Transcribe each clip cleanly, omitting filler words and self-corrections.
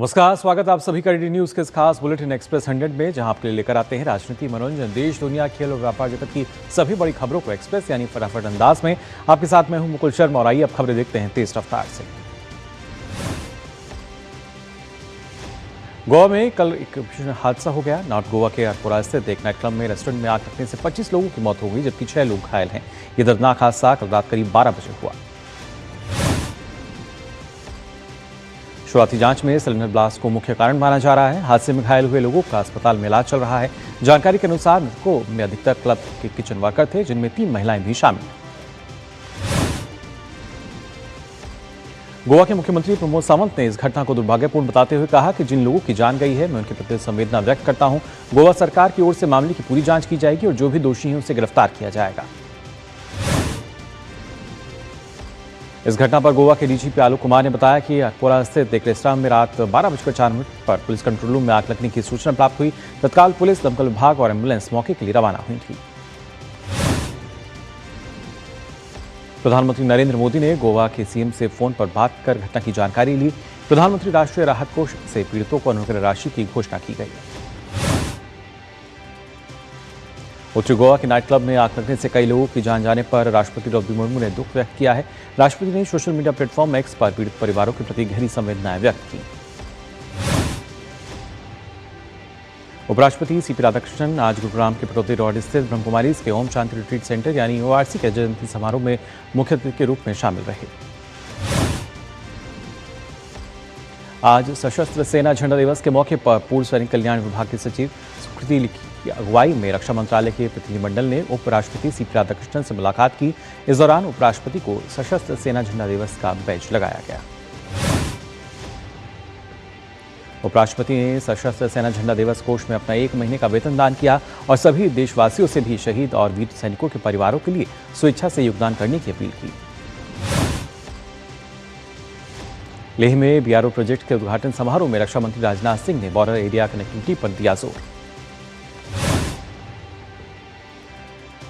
नमस्कार, स्वागत आप सभी का डी न्यूज के इस खास बुलेटिन एक्सप्रेस 100 में, जहां आपके लिए लेकर आते हैं राजनीति, मनोरंजन, देश, दुनिया, खेल और व्यापार जगत की सभी बड़ी खबरों को एक्सप्रेस यानी फटाफट अंदाज में। आपके साथ मैं हूं मुकुल शर्मा और आइए अब खबरें देखते हैं तेज रफ्तार से। गोवा में कल एक भीषण हादसा हो गया। नॉर्थ गोवा के अरपुरा स्थित एक नाइट क्लब में रेस्टोरेंट में आग लगने से 25 लोगों की मौत हो गई, जबकि 6 लोग घायल हैं। ये दर्दनाक हादसा कल रात करीब 12 बजे हुआ। शुरुआती जांच में सिलेंडर ब्लास्ट को मुख्य कारण माना जा रहा है। हादसे में घायल हुए लोगों का अस्पताल में इलाज चल रहा है। जानकारी के अनुसार मृतकों में अधिकतर क्लब के किचन वर्कर थे, जिनमें 3 महिलाएं भी शामिल हैं। गोवा के मुख्यमंत्री प्रमोद सावंत ने इस घटना को दुर्भाग्यपूर्ण बताते हुए कहा कि जिन लोगों की जान गई है, मैं उनके प्रति संवेदना व्यक्त करता हूं। गोवा सरकार की ओर से मामले की पूरी जांच की जाएगी और जो भी दोषी हैं उसे गिरफ्तार किया जाएगा। इस घटना पर गोवा के डीजीपी आलोक कुमार ने बताया कि अरपुरा स्थित एक रेस्तरां में रात 12:04 पर पुलिस कंट्रोल रूम में आग लगने की सूचना प्राप्त हुई। तत्काल पुलिस, दमकल विभाग और एम्बुलेंस मौके के लिए रवाना हुई थी। प्रधानमंत्री नरेंद्र मोदी ने गोवा के सीएम से फोन पर बात कर घटना की जानकारी ली। प्रधानमंत्री राष्ट्रीय राहत कोष से पीड़ितों को अनुग्रह राशि की घोषणा की गई। उत्तरी गोवा के नाइट क्लब में आग लगने से कई लोगों की जान जाने पर राष्ट्रपति द्रौपदी मुर्मू ने दुख व्यक्त किया है। राष्ट्रपति ने सोशल मीडिया प्लेटफॉर्म एक्स पर पीड़ित परिवारों के प्रति गहरी संवेदनाएं व्यक्त की। उपराष्ट्रपति सीपी राधाकृष्णन आज गुरुग्राम के पटौदी रोड स्थित ब्रह्मकुमारीज के ओम शांति रिट्रीट सेंटर यानी ORC के जयंती समारोह में मुख्य अतिथि के रूप में शामिल रहे। आज सशस्त्र सेना झंडा दिवस के मौके पर पूर्व सैनिक कल्याण विभाग के सचिव सुकृति लिखी की अगुवाई में रक्षा मंत्रालय के प्रतिनिधिमंडल ने उपराष्ट्रपति सीपी राधाकृष्णन से मुलाकात की। इस दौरान उपराष्ट्रपति को सशस्त्र सेना झंडा दिवस का बैज लगाया गया। उपराष्ट्रपति ने सशस्त्र सेना झंडा दिवस कोष में अपना 1 महीने का वेतन दान किया और सभी देशवासियों से भी शहीद और वीर सैनिकों के परिवारों के लिए स्वेच्छा से योगदान करने की अपील की। लेह में BRO प्रोजेक्ट के उद्घाटन समारोह में रक्षा मंत्री राजनाथ सिंह ने बॉर्डर एरिया कनेक्टिविटी पर दिया जोर।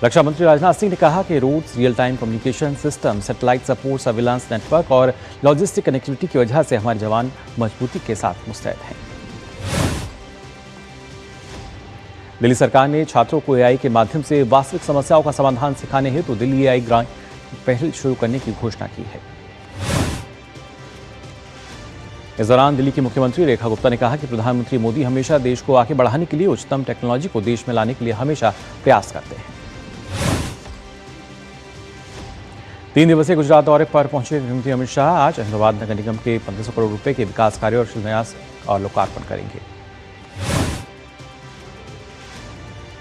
रक्षा मंत्री राजनाथ सिंह ने कहा कि roads, real time communication system, satellite support, surveillance network और लॉजिस्टिक कनेक्टिविटी की वजह से हमारे जवान मजबूती के साथ मुस्तैद हैं। दिल्ली सरकार ने छात्रों को AI के माध्यम से वास्तविक समस्याओं का समाधान सिखाने हेतु दिल्ली AI ग्रांट पहल शुरू करने की घोषणा की है। इस दौरान दिल्ली की मुख्यमंत्री रेखा गुप्ता ने कहा कि प्रधानमंत्री मोदी हमेशा देश को आगे बढ़ाने के लिए उच्चतम टेक्नोलॉजी को देश में लाने के लिए हमेशा प्रयास करते हैं। 3 दिवसीय गुजरात दौरे पर पहुंचे गृहमंत्री अमित शाह आज अहमदाबाद नगर निगम के 1500 करोड़ रुपए के विकास कार्यों और शिलान्यास और लोकार्पण करेंगे।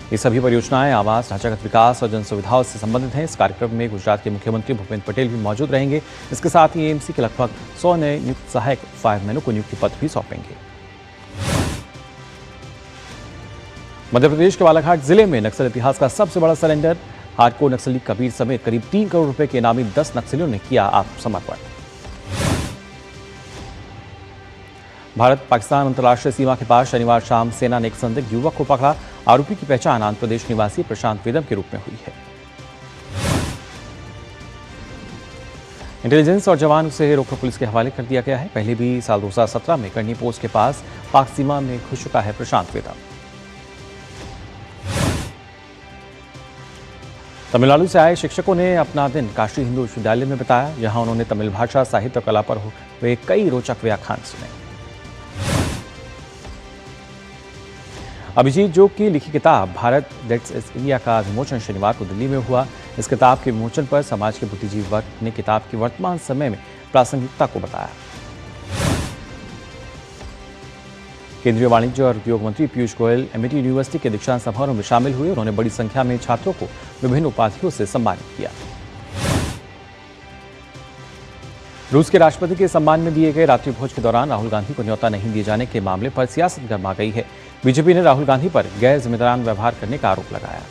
ये सभी परियोजनाएं आवास, ढांचागत विकास और जन सुविधाओं से संबंधित हैं। इस कार्यक्रम में गुजरात के मुख्यमंत्री भूपेंद्र पटेल भी मौजूद रहेंगे। इसके साथ ही AMC के लगभग 100 नए नियुक्त सहायक फायरमैनों को नियुक्ति पत्र भी सौंपेंगे। मध्य प्रदेश के बालाघाट जिले में नक्सल इतिहास का सबसे बड़ा सरेंडर, हार्डकोर नक्सली कबीर समेत करीब 3 करोड़ रुपए के इनामी 10 नक्सलियों ने किया आत्मसमर्पण। भारत पाकिस्तान अंतर्राष्ट्रीय सीमा के पास शनिवार शाम सेना ने एक संदिग्ध युवक को पकड़ा। आरोपी की पहचान आंध्र प्रदेश निवासी प्रशांत वेदम के रूप में हुई है। इंटेलिजेंस और जवान उसे रोककर पुलिस के हवाले कर दिया गया है। पहले भी साल 2017 में करनी पोस्ट के पास पाक सीमा में घुस चुका है प्रशांत वेदम। तमिलनाडु से आए शिक्षकों ने अपना दिन काशी हिंदू विश्वविद्यालय में बिताया, जहां उन्होंने तमिल भाषा, साहित्य और कला पर हुए कई रोचक व्याख्यान सुने। अभिजीत जोग की लिखी किताब भारत दैट्स इज इंडिया का विमोचन शनिवार को दिल्ली में हुआ। इस किताब के विमोचन पर समाज के बुद्धिजीवी वर्ग ने किताब की वर्तमान समय में प्रासंगिकता को बताया। केंद्रीय वाणिज्य और उद्योग मंत्री पीयूष गोयल एमिटी यूनिवर्सिटी के दीक्षांत समारोह में शामिल हुए। उन्होंने बड़ी संख्या में छात्रों को विभिन्न उपाधियों से सम्मानित किया। रूस के राष्ट्रपति के सम्मान में दिए गए रात्रि भोज के दौरान राहुल गांधी को न्योता नहीं दिए जाने के मामले पर सियासत गर्मा गई है। बीजेपी ने राहुल गांधी पर गैर जिम्मेदाराना व्यवहार करने का आरोप लगाया।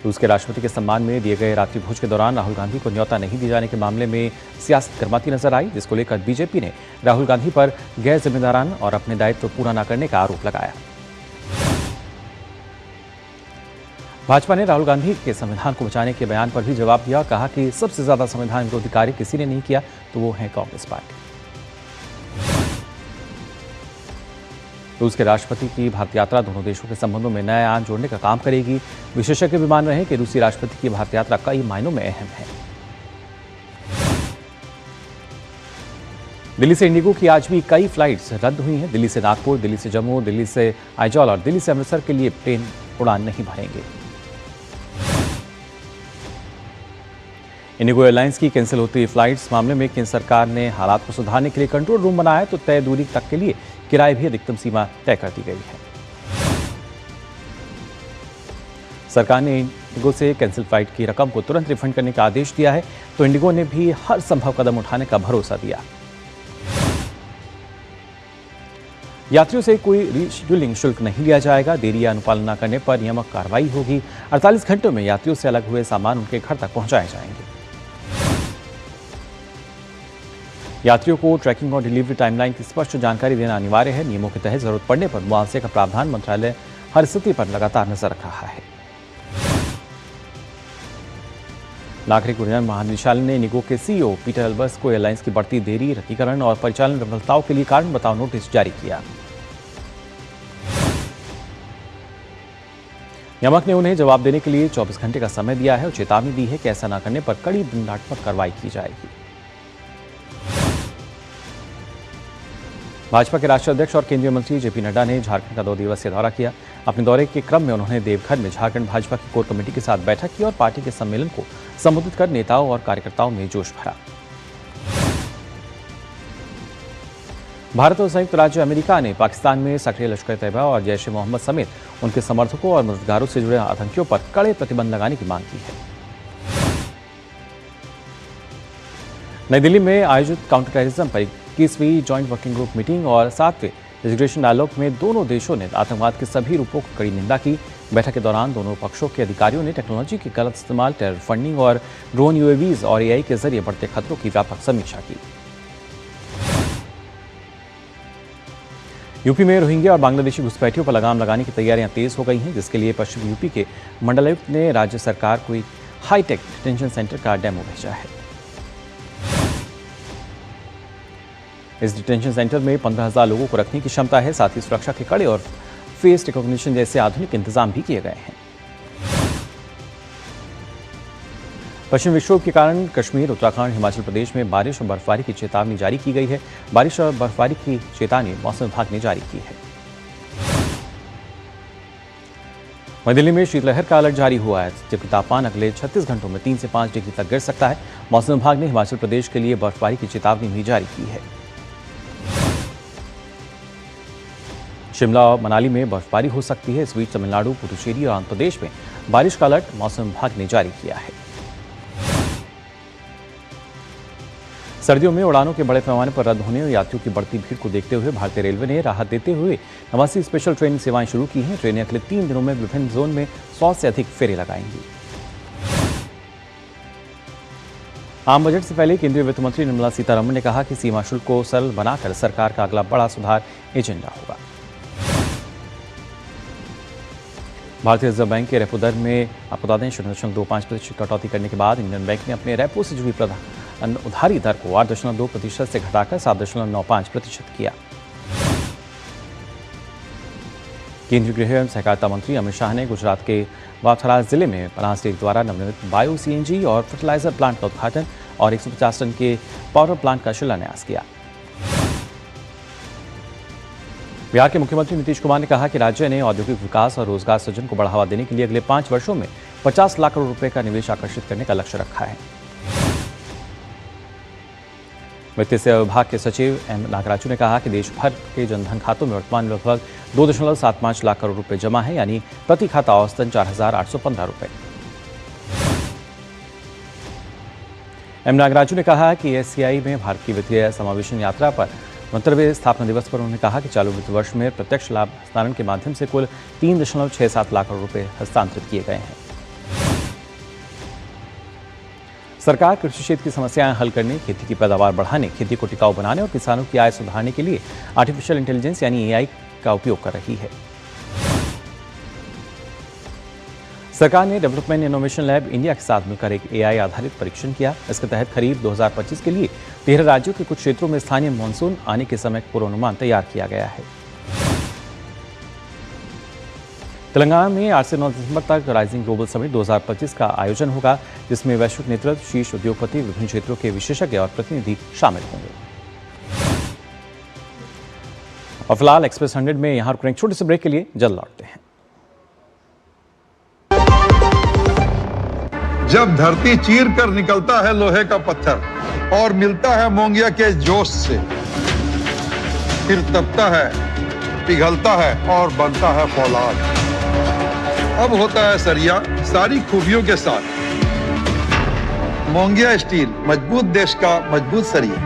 रूस के राष्ट्रपति के सम्मान में दिए गए रात्रि भोज के दौरान राहुल गांधी को न्योता नहीं दिए जाने के मामले में सियासत गर्माती नजर आई, जिसको लेकर बीजेपी ने राहुल गांधी पर गैर जिम्मेदाराना और अपने दायित्व पूरा न करने का आरोप लगाया। भाजपा ने राहुल गांधी के संविधान को बचाने के बयान पर भी जवाब दिया और कहा कि सबसे ज्यादा संविधान विरोधी कार्य किसी ने नहीं किया तो वो है कांग्रेस पार्टी। रूस के राष्ट्रपति की भारत यात्रा दोनों देशों के संबंधों में नया आयाम जोड़ने का काम करेगी। विशेषज्ञ भी मान रहे हैं कि रूसी राष्ट्रपति की भारत यात्रा कई मायनों में अहम है। दिल्ली से इंडिगो की आज भी कई फ्लाइट्स रद्द हुई हैं। दिल्ली से नागपुर, दिल्ली से जम्मू, दिल्ली से आइजॉल और दिल्ली से अमृतसर के लिए प्लेन उड़ान नहीं भरेंगे। इंडिगो एयरलाइंस की कैंसिल होती हुई फ्लाइट्स मामले में केंद्र सरकार ने हालात को सुधारने के लिए कंट्रोल रूम बनाया है, तो तय दूरी तक के लिए किराए भी अधिकतम सीमा तय कर दी गई है। सरकार ने इंडिगो से कैंसिल फ्लाइट की रकम को तुरंत रिफंड करने का आदेश दिया है, तो इंडिगो ने भी हर संभव कदम उठाने का भरोसा दिया। यात्रियों से कोई रीशेड्यूलिंग शुल्क नहीं लिया जाएगा। देरी या अनुपालन न करने पर नियामक कार्रवाई होगी। 48 घंटों में यात्रियों से अलग हुए सामान उनके घर तक पहुंचाए जाएंगे। यात्रियों को ट्रैकिंग और डिलीवरी टाइमलाइन की स्पष्ट जानकारी देना अनिवार्य है। नियमों के तहत जरूरत पड़ने पर मुआवजे का प्रावधान मंत्रालय हर स्थिति पर लगातार नजर रख रहा है। नागरिक उड्डयन महानिदेशालय ने इंडिगो के सीईओ पीटर एल्बर्स को एयरलाइंस की बढ़ती देरी, रद्दीकरण और परिचालन विफलताओं के लिए कारण बताओ नोटिस जारी किया। नियामक ने उन्हें जवाब देने के लिए 24 घंटे का समय दिया है और चेतावनी दी है कि ऐसा न करने पर कड़ी दंडात्मक कार्रवाई की जाएगी। भाजपा के राष्ट्रीय अध्यक्ष और केंद्रीय मंत्री जेपी नड्डा ने झारखंड का 2 दिवसीय दौरा किया। अपने दौरे के क्रम में उन्होंने देवघर में झारखंड भाजपा की कोर कमेटी के साथ बैठक की और पार्टी के सम्मेलन को संबोधित कर नेताओं और कार्यकर्ताओं में जोश भरा। भारत और संयुक्त राज्य अमेरिका ने पाकिस्तान में सक्रिय लश्कर तैयबा और जैश ए मोहम्मद समेत उनके समर्थकों और मददगारों से जुड़े आतंकियों पर कड़े प्रतिबंध लगाने की मांग की है। नई दिल्ली में आयोजित काउंटर टेररिज्म पर 21वीं ज्वाइंट वर्किंग ग्रुप मीटिंग और 7वें इंटीग्रेशन डायलॉग में दोनों देशों ने आतंकवाद के सभी रूपों की कड़ी निंदा की। बैठक के दौरान दोनों पक्षों के अधिकारियों ने टेक्नोलॉजी के गलत इस्तेमाल, टेरर फंडिंग और ड्रोन यूएवीज और एआई के जरिए बढ़ते खतरों की व्यापक समीक्षा की। यूपी में रोहिंग्या और बांग्लादेशी घुसपैठियों पर लगाम लगाने की तैयारियां तेज हो गई हैं, जिसके लिए पश्चिमी यूपी के मंडलायुक्त ने राज्य सरकार को एक हाईटेक डिटेंशन सेंटर का डेमो भेजा है। इस डिटेंशन सेंटर में 15,000 लोगों को रखने की क्षमता है। साथ ही सुरक्षा के कड़े और फेस रिकॉग्निशन जैसे आधुनिक इंतजाम भी किए गए हैं। पश्चिमी विक्षोभ के कारण कश्मीर, उत्तराखंड, हिमाचल प्रदेश में बारिश और बर्फबारी की चेतावनी जारी की गई है। बारिश और बर्फबारी की चेतावनी मौसम विभाग ने जारी की है। वहीं दिल्ली में शीतलहर का अलर्ट जारी हुआ है, जबकि तापमान अगले 36 घंटों में 3 से 5 डिग्री तक गिर सकता है। मौसम विभाग ने हिमाचल प्रदेश के लिए बर्फबारी की चेतावनी भी जारी की है। शिमला और मनाली में बर्फबारी हो सकती है। इस बीच तमिलनाडु, पुडुचेरी और आंध्र प्रदेश में बारिश का अलर्ट मौसम विभाग ने जारी किया है। सर्दियों में उड़ानों के बड़े पैमाने पर रद्द होने और यात्रियों की बढ़ती भीड़ को देखते हुए भारतीय रेलवे ने राहत देते हुए 89 स्पेशल ट्रेन सेवाएं शुरू की हैं। ट्रेनें अगले 3 दिनों में विभिन्न जोन में 100 से अधिक फेरे लगाएंगी। आम बजट से पहले केंद्रीय वित्त मंत्री निर्मला सीतारमण ने कहा कि सीमा शुल्क को सरल बनाकर सरकार का अगला बड़ा सुधार एजेंडा होगा। भारतीय रिजर्व बैंक के रेपो दर में आपको बता दें 0.25% कटौती करने के बाद इंडियन बैंक ने अपने रेपो से जुड़ी उधारी दर को 8.2% से घटाकर 7.95% किया। केंद्रीय गृह एवं सहकारिता मंत्री अमित शाह ने गुजरात के वाथरा जिले में बनास डेयरी द्वारा नवनिर्मित बायो सीएनजी और फर्टिलाइजर प्लांट का उद्घाटन और 150 टन के पाउडर प्लांट का शिलान्यास किया। बिहार के मुख्यमंत्री नीतीश कुमार ने कहा कि राज्य ने औद्योगिक विकास और रोजगार सृजन को बढ़ावा देने के लिए अगले 5 वर्षों में 50 लाख करोड़ रुपए का निवेश आकर्षित करने का लक्ष्य रखा है। वित्त सेवा विभाग के सचिव एम नागराजू ने कहा कि देश भर के जनधन खातों में वर्तमान लगभग 2.75 लाख करोड़ रुपए जमा है, यानी प्रति खाता औसतन 4,815 रुपए। एम नागराजू ने कहा कि एससीआई में भारत की वित्तीय समावेशन यात्रा पर 69वें स्थापना दिवस पर उन्होंने कहा कि चालू वित्त वर्ष में प्रत्यक्ष लाभ हस्तांतरण के माध्यम से कुल 3.67 लाख करोड़ रुपए हस्तांतरित किए गए हैं। सरकार कृषि क्षेत्र की समस्याएं हल करने, खेती की पैदावार बढ़ाने, खेती को टिकाऊ बनाने और किसानों की आय सुधारने के लिए आर्टिफिशियल इंटेलिजेंस यानी एआई का उपयोग कर रही है। सरकार ने डेवलपमेंट इनोवेशन लैब इंडिया के साथ मिलकर एक AI आधारित परीक्षण किया। इसके तहत खरीफ 2025 के लिए 13 राज्यों के कुछ क्षेत्रों में स्थानीय मानसून आने के समय पूर्वानुमान तैयार किया गया है। तेलंगाना में 8 से 9 दिसंबर तक राइजिंग ग्लोबल समिट 2025 का आयोजन होगा, जिसमें वैश्विक नेतृत्व, शीर्ष उद्योगपति, विभिन्न क्षेत्रों के विशेषज्ञ और प्रतिनिधि शामिल होंगे। और फिलहाल एक्सप्रेस 100 में यहां रुकने एक छोटे से ब्रेक के लिए जल्द लौटते हैं। जब धरती चीर कर निकलता है लोहे का पत्थर और मिलता है मोंगिया के जोश से, फिर तपता है, पिघलता है और बनता है फौलाद। अब होता है सरिया सारी खूबियों के साथ। मोंगिया स्टील, मजबूत देश का मजबूत सरिया।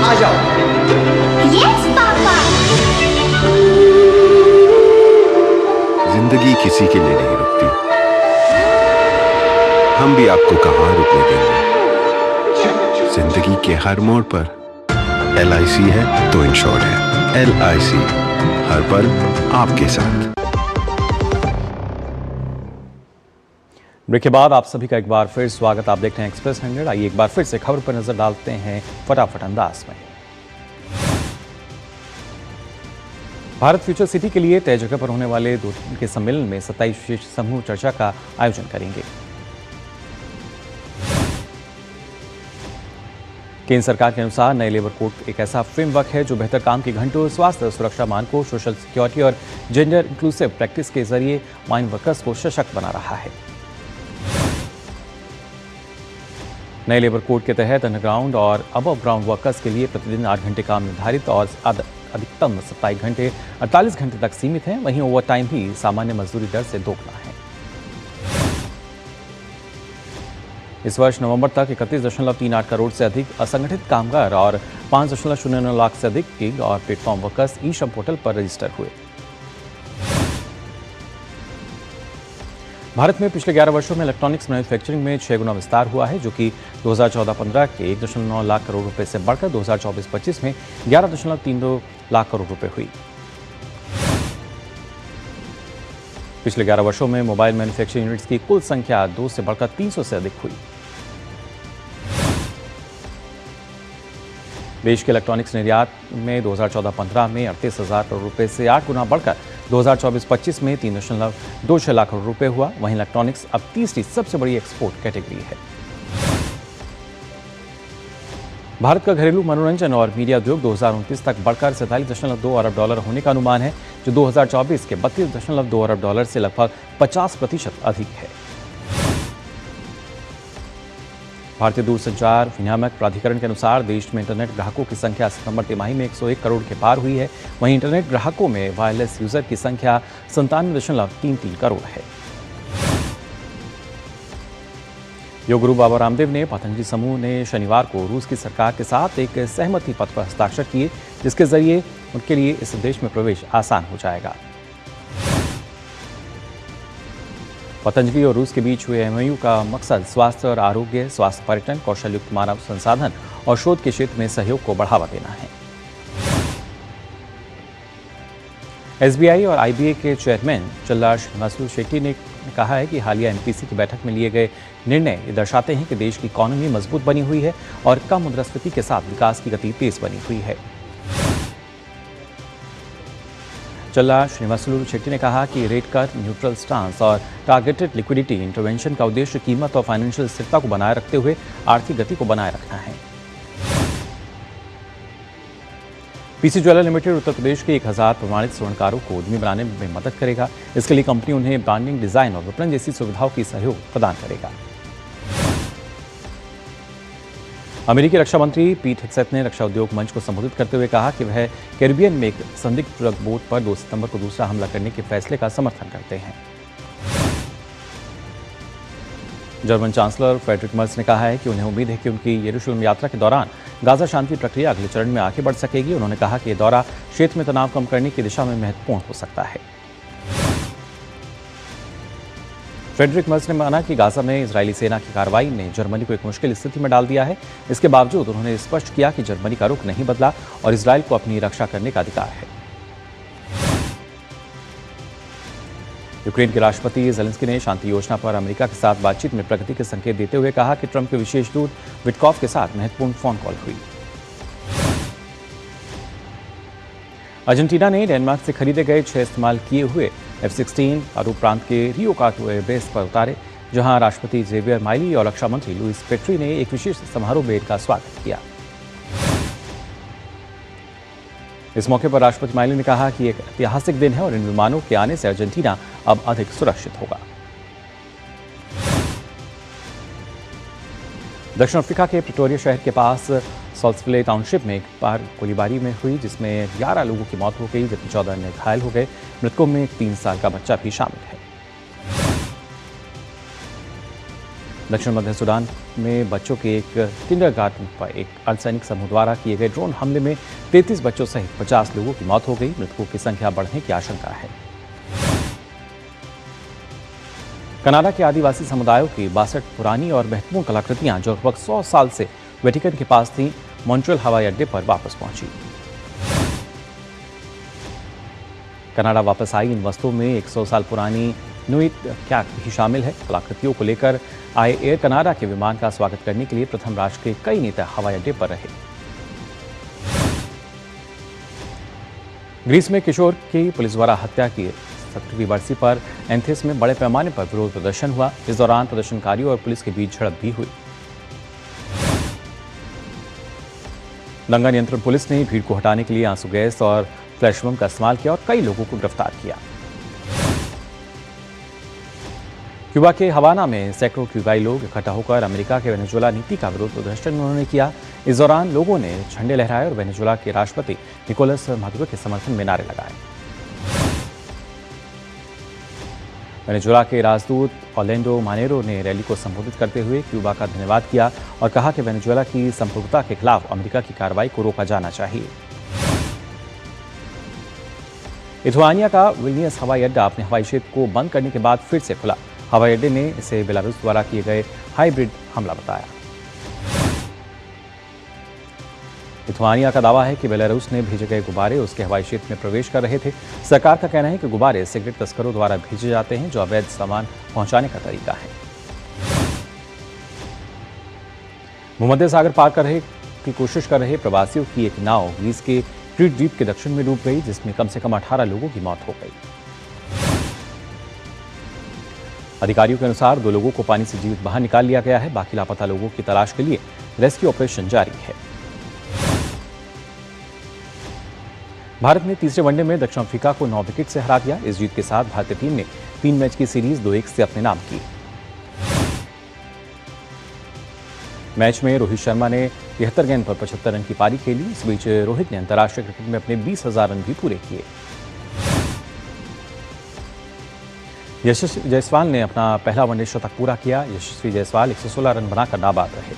आ जाओ। Yes papa. जिंदगी किसी के लिए नहीं रुकती, हम भी आपको कहां रुकने देंगे। जिंदगी के हर मोड़ पर LIC है तो इंश्योर है। LIC, हर पल आपके साथ। ब्रेक के बाद आप सभी का एक बार फिर स्वागत। आप देखते हैं एक्सप्रेस 100। आइए एक बार फिर से खबर पर नजर डालते हैं फटाफट अंदाज में। भारत फ्यूचर सिटी के लिए तय जगह पर होने वाले 2 दिन के सम्मेलन में 27 विशेष समूह चर्चा का आयोजन करेंगे। केंद्र सरकार के अनुसार नए लेबर कोड एक ऐसा फ्रेमवर्क है जो बेहतर काम के घंटों, स्वास्थ्य सुरक्षा मानकों, सोशल सिक्योरिटी और जेंडर इंक्लूसिव प्रैक्टिस के जरिए माइन वर्कर्स को सशक्त बना रहा है। नए लेबर कोड के तहत अंडरग्राउंड और अबव ग्राउंड वर्कर्स के लिए प्रतिदिन 8 घंटे काम निर्धारित और अधिकतम 27 घंटे 48 घंटे तक सीमित है। वहीं ओवर टाइम भी सामान्य मजदूरी दर से दोगुना है। इस वर्ष नवंबर तक 31.38 करोड़ से अधिक असंगठित कामगार और 5.09 लाख से अधिक गिग और प्लेटफॉर्म वर्कर्स ई श्रम पोर्टल पर रजिस्टर हुए। भारत में पिछले 11 वर्षों में इलेक्ट्रॉनिक्स मैन्युफैक्चरिंग में 6 गुना विस्तार हुआ है, जो कि 2014-15 के 1.9 लाख करोड़ रुपए से बढ़कर 2024-25 में 11.32 लाख करोड़ रुपए हुई। पिछले 11 वर्षों में मोबाइल मैन्युफैक्चरिंग यूनिट्स की कुल संख्या 2 से बढ़कर 300 से अधिक हुई। देश के इलेक्ट्रॉनिक्स निर्यात में 2014-15 में 38,000 करोड़ रुपए से 8 गुना बढ़कर 2024-25 में 3.26 लाख करोड़ रुपए हुआ। वहीं इलेक्ट्रॉनिक्स अब तीसरी सबसे बड़ी एक्सपोर्ट कैटेगरी है। भारत का घरेलू मनोरंजन और मीडिया उद्योग 2029 तक बढ़कर 47.2 अरब डॉलर होने का अनुमान है, जो 2024 के 32.2 अरब डॉलर से लगभग 50% अधिक है। भारतीय दूरसंचार विनियामक प्राधिकरण के अनुसार देश में इंटरनेट ग्राहकों की संख्या सितंबर तिमाही में 101 करोड़ के पार हुई है। वहीं इंटरनेट ग्राहकों में वायरलेस यूजर की संख्या 97.33 करोड़ है। योग गुरु बाबा रामदेव ने पतंजलि समूह ने शनिवार को रूस की सरकार के साथ एक सहमति पत्र पर हस्ताक्षर किए, जिसके जरिए उनके लिए इस देश में प्रवेश आसान हो जाएगा। पतंजलि और रूस के बीच हुए MOU का मकसद स्वास्थ्य और आरोग्य, स्वास्थ्य पर्यटन, कौशल युक्त मानव संसाधन और शोध के क्षेत्र में सहयोग को बढ़ावा देना है। SBI और IBA के चेयरमैन चल्ला श्रीनिवास शेट्टी ने कहा है कि हालिया MPC की बैठक में लिए गए निर्णय ये दर्शाते हैं कि देश की इकॉनमी मजबूत बनी हुई है और कम मुद्रास्फीति के साथ विकास की गति तेज बनी हुई है। चल्ला श्रीनिवास शेट्टी ने कहा कि रेट कट, न्यूट्रल स्टांस और टारगेटेड लिक्विडिटी इंटरवेंशन का उद्देश्य कीमत और फाइनेंशियल स्थिरता को बनाए रखते हुए आर्थिक गति को बनाए रखना है। PC jeweller limited Uttar Pradesh के 1000 प्रमाणित स्वर्णकारों को उद्यमी बनाने में मदद करेगा। इसके लिए कंपनी उन्हें ब्रांडिंग, डिजाइन और विपणन जैसी सुविधाओं की सहयोग प्रदान करेगा। अमेरिकी रक्षा मंत्री पीट हेग्सेथ ने रक्षा उद्योग मंच को संबोधित करते हुए कहा कि वह कैरिबियन में एक संदिग्ध ड्रग बोट पर 2 सितंबर को दूसरा हमला करने के फैसले का समर्थन करते हैं। जर्मन चांसलर फ्रेडरिक मर्ज ने कहा है कि उन्हें उम्मीद है कि उनकी यरूशलेम यात्रा के दौरान गाजा शांति प्रक्रिया अगले चरण में आगे बढ़ सकेगी। उन्होंने कहा कि यह दौरा क्षेत्र में तनाव कम करने की दिशा में महत्वपूर्ण हो सकता है। फ्रेडरिक मर्ज ने माना कि गाजा में इजरायली सेना की कार्रवाई ने जर्मनी को एक मुश्किल स्थिति में डाल दिया है। इसके बावजूद उन्होंने स्पष्ट किया कि जर्मनी का रुख नहीं बदला और इजरायल को अपनी रक्षा करने का अधिकार है। यूक्रेन के राष्ट्रपति ज़ेलेंस्की ने शांति योजना पर अमेरिका के साथ बातचीत में प्रगति के संकेत देते हुए कहा कि ट्रंप के विशेष दूत विटकॉफ के साथ महत्वपूर्ण फोन कॉल हुई। अर्जेंटीना ने डेनमार्क से खरीदे गए 6 इस्तेमाल किए हुए F-16 अरब प्रांत के रियो कार्टो एयरबेस पर उतारे, जहां राष्ट्रपति जेवियर माइली और रक्षा मंत्री लुइस पेट्री ने एक विशेष समारोह में इनका स्वागत किया। इस मौके पर राष्ट्रपति माइली ने कहा कि एक ऐतिहासिक दिन है और इन विमानों के आने से अर्जेंटीना अब अधिक सुरक्षित होगा। दक्षिण अफ्रीका के प्रिटोरिया शहर के पास सॉल्सविले टाउनशिप में एक बार गोलीबारी में हुई, जिसमें 11 लोगों की मौत हो गई जबकि 14 अन्य घायल हो गए। मृतकों में एक 3 साल का बच्चा भी शामिल है। दक्षिण मध्य सूडान में बच्चों के एक किंडरगार्टन पर एक अर्धसैनिक समूह द्वारा किए गए ड्रोन हमले में 33 बच्चों सहित 50 लोगों की मौत हो गई। मृतकों की संख्या बढ़ने की आशंका है। कनाडा के आदिवासी समुदायों की 62 पुरानी और महत्वपूर्ण कलाकृतियां जो लगभग 100 साल से वेटिकन के पास थी, मॉन्ट्रियल हवाई अड्डे पर वापस पहुंची। कनाडा वापस आई इन वस्तुओं में 100 साल पुरानी नुइट कैट भी शामिल है। कलाकृतियों को लेकर आए एयर कनाडा के विमान का स्वागत करने के लिए प्रथम राष्ट्र के कई नेता हवाई अड्डे पर रहे। ग्रीस में किशोर की पुलिस द्वारा हत्या की 70वीं बरसी पर एथेंस में बड़े पैमाने पर विरोध प्रदर्शन हुआ। इस दौरान प्रदर्शनकारियों और पुलिस के बीच झड़प भी हुई। दंगा नियंत्रण पुलिस ने भीड़ को हटाने के लिए आंसू गैस और फ्लैश बम का इस्तेमाल किया और कई लोगों को गिरफ्तार किया। क्यूबा के हवाना में सैकड़ों क्यूबाई लोग इकट्ठा होकर अमेरिका के वेनेजुएला नीति का विरोध प्रदर्शन उन्होंने किया। इस दौरान लोगों ने झंडे लहराए और वेनेजुएला के राष्ट्रपति निकोलस मादुरो के समर्थन में नारे लगाए। वेनेजुएला के राजदूत ऑर्लैंडो मानेरो ने रैली को संबोधित करते हुए क्यूबा का धन्यवाद किया और कहा कि वेनेजुएला की संप्रभुता के खिलाफ अमेरिका की कार्रवाई को रोका जाना चाहिए। लिथुआनिया का विल्नियस हवाई अड्डा अपने हवाई क्षेत्र को बंद करने के बाद फिर से खुला। हवाई अड्डे ने इसे बेलारूस द्वारा किए गए हाइब्रिड हमला बताया। लिथुआनिया का दावा है कि बेलारूस ने भेजे गए गुब्बारे उसके हवाई क्षेत्र में प्रवेश कर रहे थे। सरकार का कहना है कि गुब्बारे सिगरेट तस्करों द्वारा भेजे जाते हैं, जो अवैध सामान पहुंचाने का तरीका है। भूमध्य सागर पार करने की कोशिश कर रहे प्रवासियों की एक नाव ग्रीस के क्रीट द्वीप के दक्षिण में डूब गई, जिसमें कम से कम 18 लोगों की मौत हो गई। अधिकारियों के अनुसार 2 लोगों को पानी से जीवित बाहर निकाल लिया गया है। बाकी लापता लोगों की तलाश के लिए रेस्क्यू ऑपरेशन जारी है। भारत ने तीसरे वनडे में दक्षिण अफ्रीका को 9 विकेट से हरा दिया। इस जीत के साथ भारतीय टीम ने 3 मैच की सीरीज 2-1 से अपने नाम की। मैच में रोहित शर्मा ने 73 गेंद पर 75 रन की पारी खेली। इस बीच रोहित ने अंतर्राष्ट्रीय क्रिकेट में अपने 20,000 रन भी पूरे किए। यशस्वी जायसवाल ने अपना पहला वनडे शतक पूरा किया। यशस्वी जायसवाल 116 रन बनाकर नाबाद रहे।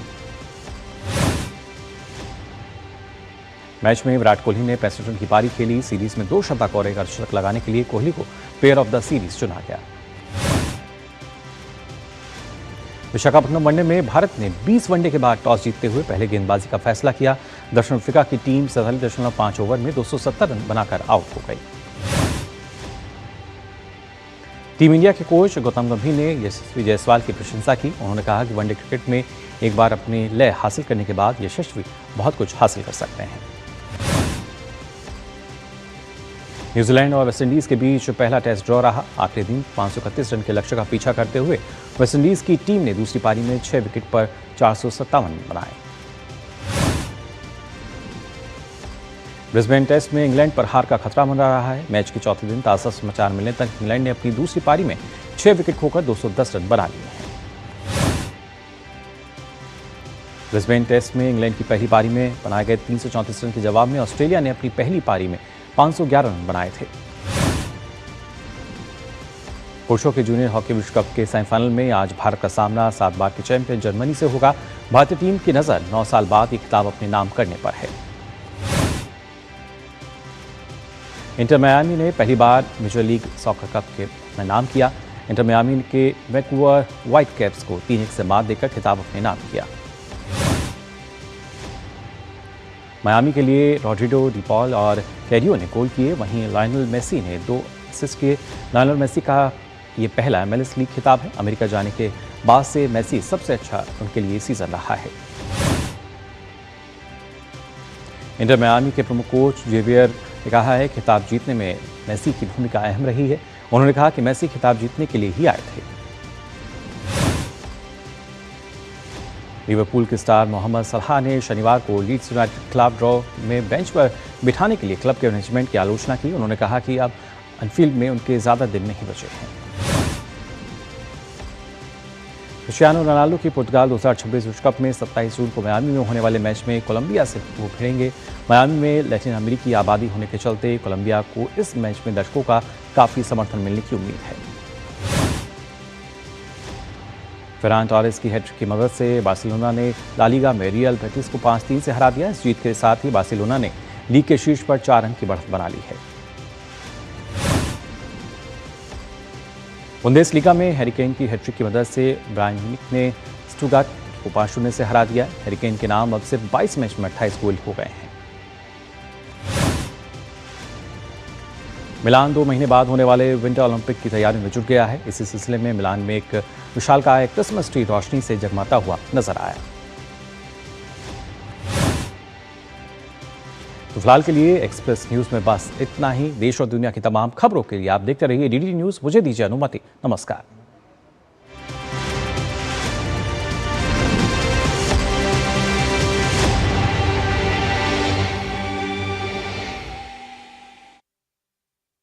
मैच में विराट कोहली ने 65 रन की पारी खेली। सीरीज में 2 शतक और 1 अर्धशतक लगाने के लिए कोहली को प्लेयर ऑफ द सीरीज चुना गया। विशाखापट्टनम वनडे में भारत ने 20 वनडे के बाद टॉस जीतते हुए पहले गेंदबाजी का फैसला किया। दक्षिण अफ्रीका की टीम 47.5 ओवर में 270 रन बनाकर आउट हो गई। टीम इंडिया के कोच गौतम गंभीर ने यशस्वी जायसवाल की प्रशंसा की। उन्होंने कहा कि वनडे क्रिकेट में एक बार अपनी लय हासिल करने के बाद यशस्वी बहुत कुछ हासिल कर सकते हैं। न्यूजीलैंड और वेस्टइंडीज के बीच पहला टेस्ट ड्रॉ रहा। आखिरी दिन 531 रन के लक्ष्य का पीछा करते हुए वेस्टइंडीज की टीम ने दूसरी पारी में 6 विकेट पर 457 रन बनाए। ब्रिस्बेन टेस्ट में इंग्लैंड पर हार का खतरा मंडरा रहा है। मैच के चौथे दिन ताज़ा समाचार मिलने तक इंग्लैंड ने अपनी दूसरी पारी में 6 विकेट खोकर 210 रन बना लिए हैं। ब्रिस्बेन टेस्ट में इंग्लैंड की पहली पारी में बनाए गए 334 रन के जवाब में ऑस्ट्रेलिया ने अपनी पहली पारी में 511 रन बनाए थे। पुरुषों के जूनियर हॉकी विश्व कप के सेमीफाइनल में आज भारत का सामना 7 बार के चैंपियन जर्मनी से होगा। भारतीय टीम की नजर 9 साल बाद ये खिताब अपने नाम करने पर है। इंटर मियामी ने पहली बार मेजर लीग सॉकर कप के अपना नाम किया। इंटर मियामी के वैंकूवर व्हाइटकैप्स को 3-1 से मात देकर खिताब अपने नाम किया। मियामी के लिए रॉड्रिगो डिपॉल और कैरियो ने गोल किए, वहीं लायनल मेसी ने 2 असिस्ट किए। लायनल मेसी का ये पहला MLS लीग खिताब है। अमेरिका जाने के बाद से मेसी सबसे अच्छा उनके लिए सीजन रहा है। इंटर मियामी के प्रमुख कोच जेवियर ने कहा है खिताब जीतने में मेसी की भूमिका अहम रही है। उन्होंने कहा कि मेसी खिताब जीतने के लिए ही आए थे। लिवरपूल के स्टार मोहम्मद सलाह ने शनिवार को लीड्स यूनाइटेड खिलाफ ड्रॉ में बेंच पर बिठाने के लिए क्लब के मैनेजमेंट की आलोचना की। उन्होंने कहा कि अब एनफील्ड में उनके ज़्यादा दिन नहीं बचे हैं। क्रिस्टियानो रोनाल्डो की पुर्तगाल 2026 विश्व कप में 27 जून को मियामी में होने वाले मैच में कोलंबिया से वो भिड़ेंगे। मियामी में लैटिन अमेरिकी आबादी होने के चलते कोलंबिया को इस मैच में दर्शकों का काफ़ी समर्थन मिलने की उम्मीद है। फेरान टोरेस की हैट्रिक की मदद से बार्सिलोना ने ला लीगा में रियल बेटिस को 5-3 से हरा दिया। इस जीत के साथ ही बार्सिलोना ने लीग के शीर्ष पर 4 अंक की बढ़त बना ली है। बुंदेसलीगा में हैरिकेन की हैट्रिक की मदद से बायर्न म्यूनिख ने स्टुटगार्ट को 5-0 से हरा दिया। हैरिकेन के नाम अब सिर्फ 22 मैच में 28 गोल हो गए हैं। मिलान 2 महीने बाद होने वाले विंटर ओलंपिक की तैयारी में जुट गया है। इसी सिलसिले में मिलान में एक विशालकाय क्रिसमस ट्री रोशनी से जगमगाता हुआ नजर आया। तो फिलहाल के लिए एक्सप्रेस न्यूज में बस इतना ही। देश और दुनिया की तमाम खबरों के लिए आप देखते रहिए DD न्यूज। मुझे दीजिए अनुमति। नमस्कार।